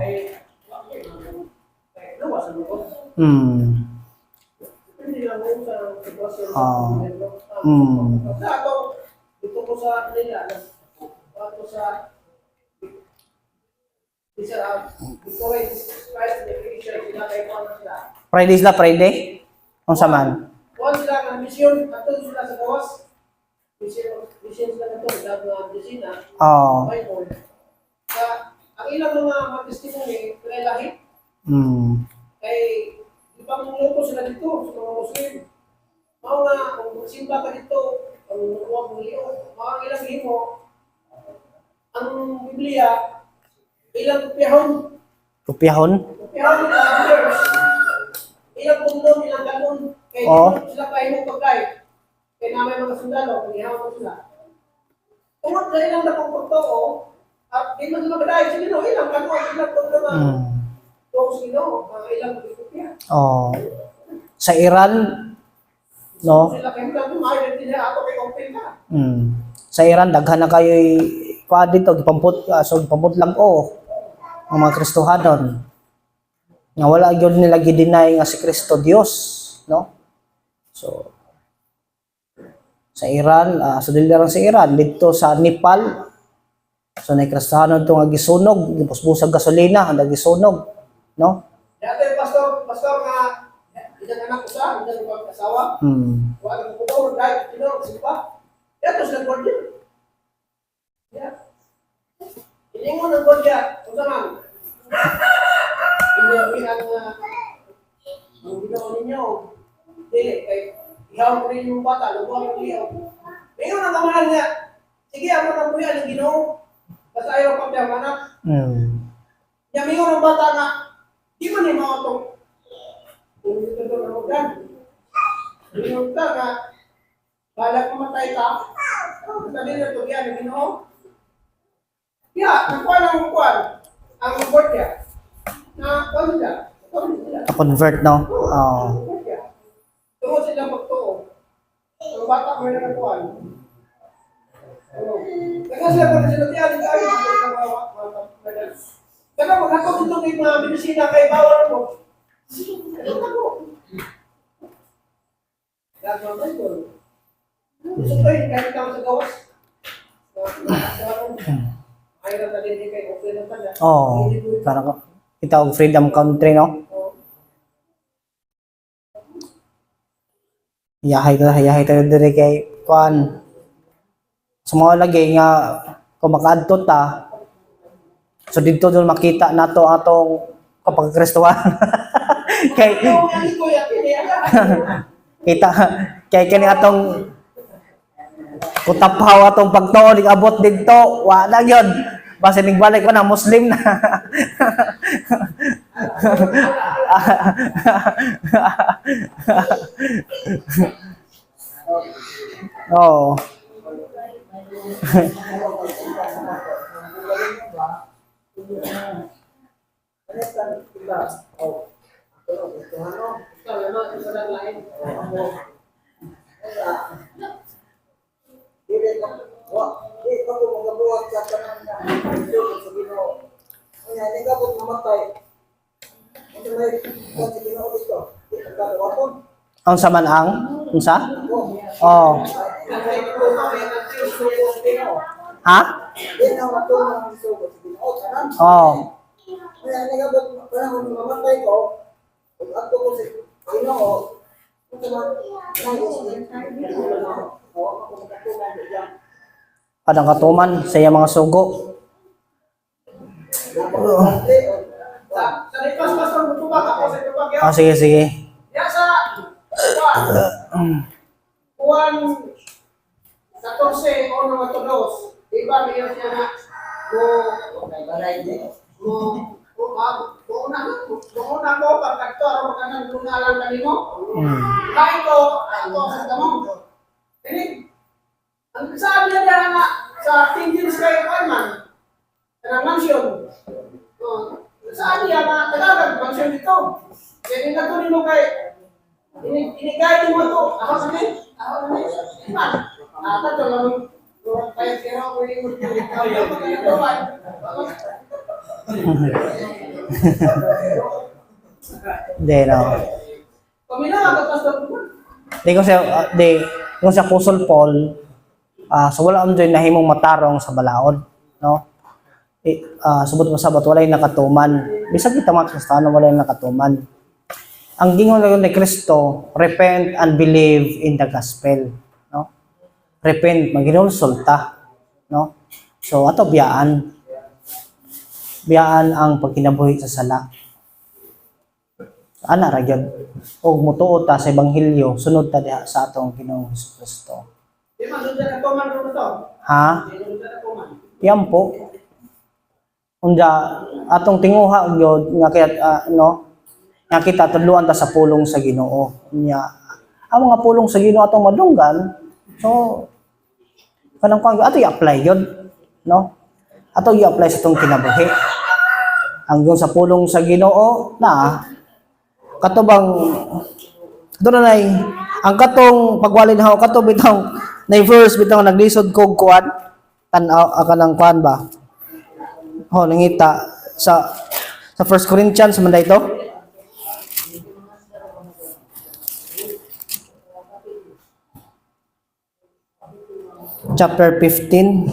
Dito ko sa nila, sa Isa, before Jesus Christ, the creation, sila kay Juan sila. Friday sila, Friday? Kung sa man? Juan sila ng mission, atong sila sa gawas. Mission sila na ito, dapat na Oo. Bible. Ang ilang mga testimony, lahi, Mm. kay ipangluto sila dito sa mga Muslim. Mga nga, kung simba ka dito, ang huwag mong liyo, mga ilang himo, ang Biblia, ilang kupyahon, Kupyahon? kupyahon na verse, ilang pundon, ilang ganon, kaya Oo. dito sila kahimong pagkain. Kaya namin mga sundalo, pag-ihawan mo sila. Tungkol na ilang napagpagtoo, at di man magdahil sa Ginoo, ilang ganon, ilang pundon na Mm. sa Ginoo, mga ilang kupya. Oo. Sa Iran, no? Sila kayo lang kumain din nila ako kay open ka. Sa Iran, daghan na kayo kuha dito, gipamput lang ko. Ang mga Kristohanon. Nga wala yun nila gidinay nga si Kristo Dios, no? So, sa Iran, so dili lang sa Iran, dito sa Nepal, so na Kristohanon ito nga gisunog, gipusbusag gasolina, handa gisunog, no? Dati pastor nga ilang anak ko sa, ilang pag-asawa, wala ko ko dahil tinuro simpa. Ito sa gordya. Ya. Ini mo ng gordya, usaman. Hindi ang ginawa ninyo. Dili, kay ihaw ko rin yung bata, lubuhan yung liyaw. Ngayon ang kamahan niya, sige, ako na po yan, yung Ginoo. Basta ayaw pa ang anak. Yung mingon ng bata nga, di man yung mga itong kung ito na magdan. Mingon ka nga, balak mamatay ka, sabi na ito yan, yung Ginoo. Kaya, nakuha lang ang kuwan, ang report niya, na kuwan siya, Na-convert, no? Oo. tungkol silang pagtuo. Ang bata ko na kuwan. Kaya sila pa sila tiyan, kaya kaya magkakot ito ng mga binisina kay bawal mo. Ano ko? Gagawin ba ito? Gusto ko yun, kahit kami sa gawas. Ay na talindi kay okay na pala. Oo. Parang itawag freedom country, no? Yahay tayo dire kay kuan. Sa mga lagi nga kung makaadto ta. So dito doon makita nato atong kapag Kristohan. kay Ito, yan ito, yan. kita kay kani atong kutapaw atong pagtuo ning abot didto wa na gyud basta ning balik pa na Muslim na. Oh. Ang saman ang unsa? Oh. Ha? Oh. Padang katuman sa iyang mga sugo. Sa lipas pastor butubag ako sa tubag yan. Ah, sige, sige. Ya sa Juan 14 ono nga todos. Iba niya siya na una ko pagkakto aron makanang lunalan kanimo. Kay ko ato sa damong. Ini ang sabi niya nga sa King James kay Ayman. Kanang mansion. Sabi niya na talagang mansion dito. Kaya nga to nimo kay inigay mo to. Ako sabi, Iman. Ata to lang kaya kaya ko ni mo. Hindi, no. Pamila ka pastor ko. Kung sa Apostle Paul, so wala am doon nahimong matarong sa balaod, no? subot mo sabat walay nakatuman. Bisag kita mga Kristiyano walay nakatuman. Ang gingon ni Kristo, repent and believe in the gospel, no? Repent, maghinulsulta, no? So ato biyaan ang pagkinabuhi sa sala. Ana ra gyud. Og mutuo ta sa ebanghelyo, sunod ta diha sa atong Ginoong Kristo. Di man doon ka tuman ro to. Ha? Di doon ka tuman. Yan po. Unda atong tinguha gyud nga kaya nga kita tudluan ta sa pulong sa Ginoo. Nya ang mga pulong sa Ginoo atong madunggan. So kanang kuan ato i-apply gyud, no? Ato i-apply sa atong kinabuhi. Ang yung sa pulong sa Ginoo na katubang dunay ang katong pagwalin haw kato bitaw na verse bitaw naglisod kog kuan tan-aw kanang kuan ba nangita sa 1 Corinthians man dayto chapter 15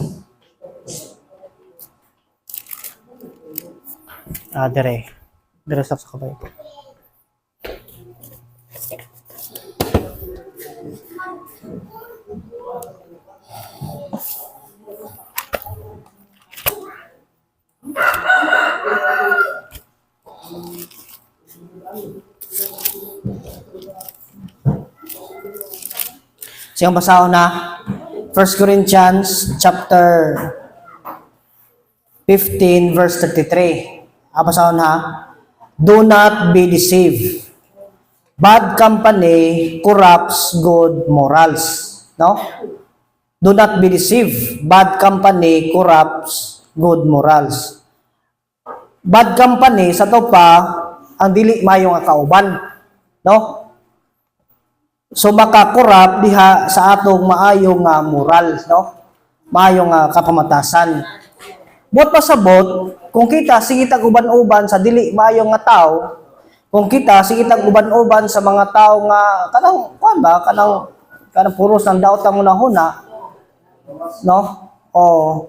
dire sa kabay. Siyang basahon na 1 Corinthians chapter 15 verse 33. Basahon na, do not be deceived. Bad company corrupts good morals. No? Do not be deceived. Bad company corrupts good morals. Bad company sa to pa ang dili mayo nga kauban, no? So maka-corrupt diha sa atong maayong nga moral, no? Maayong nga kapamatasan. Bot pasabot kung kita sige tag uban-uban sa dili maayong nga tao, kung kita sige tag uban-uban sa mga tao nga kanang kuan ba kanang puros ng daot ang hunahuna, no? O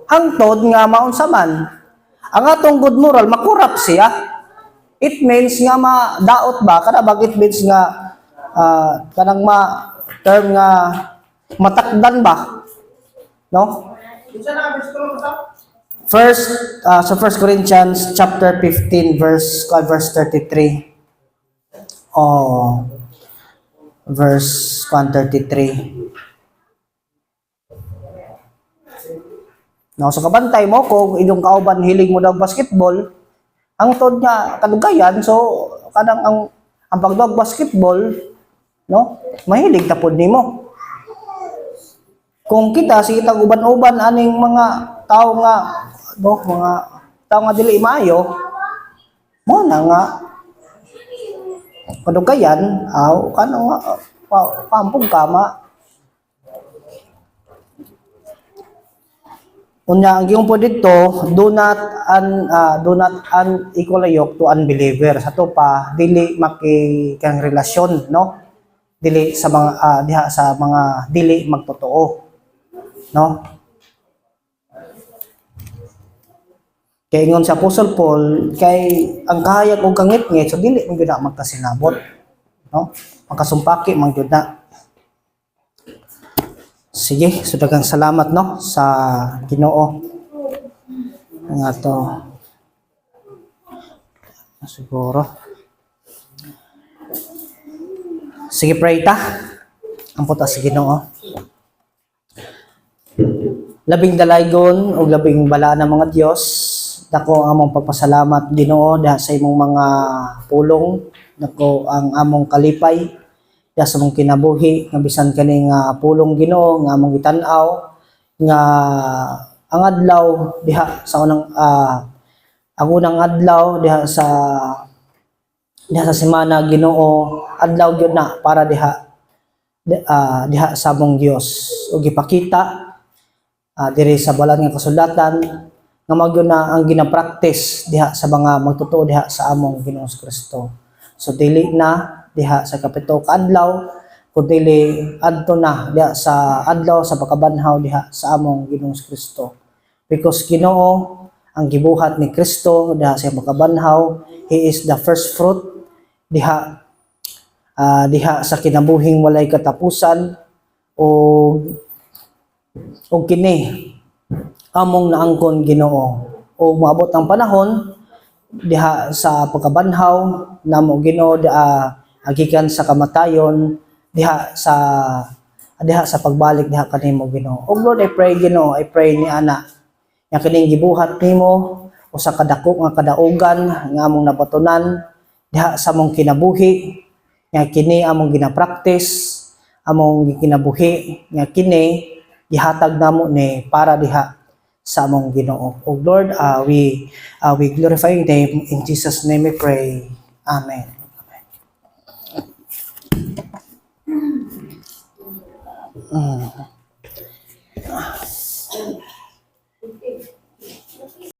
hangtod nga maunsa man ang atong good moral makurap siya. It means nga madaot ba kada bag it means nga kanang term nga matakdan ba, no? Isa na verse ko to. Sa 1 Corinthians chapter 15 verse 33. Verse 133. No, so kabantay mo kung inyong kauban hilig mo daw basketball, ang tod nga kadugayan, so kadang ang pagdog basketball, no, mahilig tapod nimo. Kung kita sige tag uban-uban aning mga tao nga mga tao nga dili maayo, mo na nga kadugayan kanang pampong kama. Unya ang giung po dito, do not unequal yoke to unbeliever. Sa to pa dili makikang relasyon, no? Dili sa mga diha sa mga dili magtotoo, no? Kay ingon sa Apostle Paul kay ang kahayag og kangit-ngit so dili man gyud na magkasinabot, no? Magkasumpaki man gyud na. Sige, so daghang salamat, no, sa Ginoo nga to siguro. Sige, pray ta ampot ta sa Ginoo. Labing dalaygon o labing balaan ng mga Dios, dako ang among pagpasalamat Ginoo dahil sa imong mga pulong, dako ang among kalipay dahil sa mong kinabuhi nga bisan kani nga pulong Ginoo nga among gitan-aw nga ang adlaw diha sa unang ang unang adlaw diha sa semana Ginoo, adlaw gyud na para diha sa among Dios ug gipakita diri sa balat nga kasulatan nga magyo na ang gina-practice diha sa mga magtotoo diha sa among Ginoong Kristo. So dili na diha sa kapito ka adlaw kundi adto na diha sa adlaw sa pagkabanhaw diha sa among Ginoong Kristo. Because Ginoo ang gibuhat ni Kristo diha sa pagkabanhaw. He is the first fruit diha sa kinabuhing walay katapusan, o kini among naangkon Ginoo, o maabot ang panahon diha sa pagkabanhaw namo Ginoo, agikan sa kamatayon diha sa pagbalik diha kanimo Ginoo. O Lord, I pray Ginoo, I pray ni ana nga kining gibuhat nimo o sa kadako nga kadaugan nga among nabatunan diha sa among kinabuhi, nga kini among gina-practice, among kinabuhi, nga kini gihatag namo ni para diha sa among Ginoo. O Lord, we glorify your name. In Jesus' name we pray. Amen. Amen.